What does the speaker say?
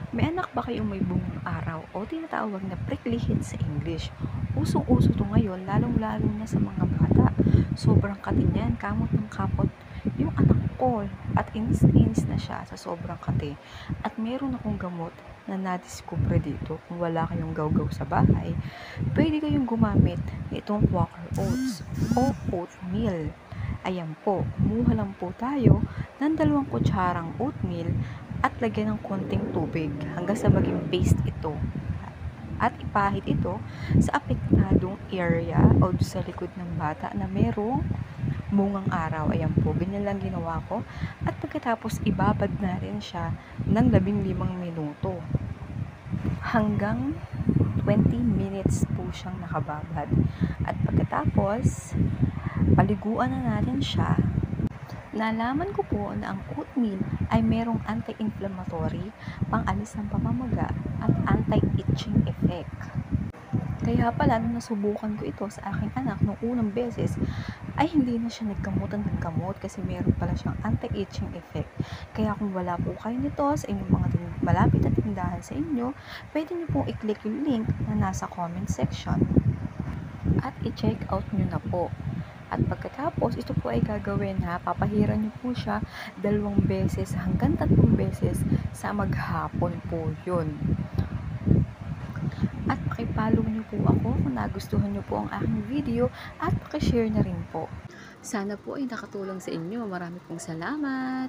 May anak ba kayong may bungang araw o tinatawag na prickly heat sa English? Usong-uso to ngayon, lalong-lalo na sa mga bata. Sobrang kati niyan, kamot ng kapot yung anak ko at inis na siya sa sobrang kati. At meron akong gamot na nadiskubre dito. Kung wala kayong gawgaw sa bahay, pwede kayong gumamit nitong Quaker Oats o oatmeal. Ayan po, kumuha lang po tayo ng 2 kutsarang oatmeal at lagyan ng konting tubig hanggang sa maging paste ito. At ipahid ito sa apektadong area o sa likod ng bata na merong bungang araw. Ayan po, ganyan lang ginawa ko. At pagkatapos ibabad na rin siya ng 15 minuto. Hanggang 20 minutes po siyang nakababad. At pagkatapos, paliguan na natin siya. Nalaman ko po na ang oatmeal ay merong anti-inflammatory, pang-alis ng pamamaga, at anti-itching effect. Kaya pala, nung nasubukan ko ito sa aking anak nung unang beses, ay hindi na siya nagkamutan ng gamot kasi meron pala siyang anti-itching effect. Kaya kung wala po kayo nito sa inyong mga malapit na tindahan sa inyo, pwede niyo pong i-click yung link na nasa comment section at i-check out nyo na po. At pagkatapos, ito po ay gagawin papahiran nyo po siya 2 beses hanggang 3 beses sa maghapon po yun. At pakipollow nyo po ako kung nagustuhan nyo po ang aking video at pakishare na rin po. Sana po ay nakatulong sa inyo. Marami pong salamat!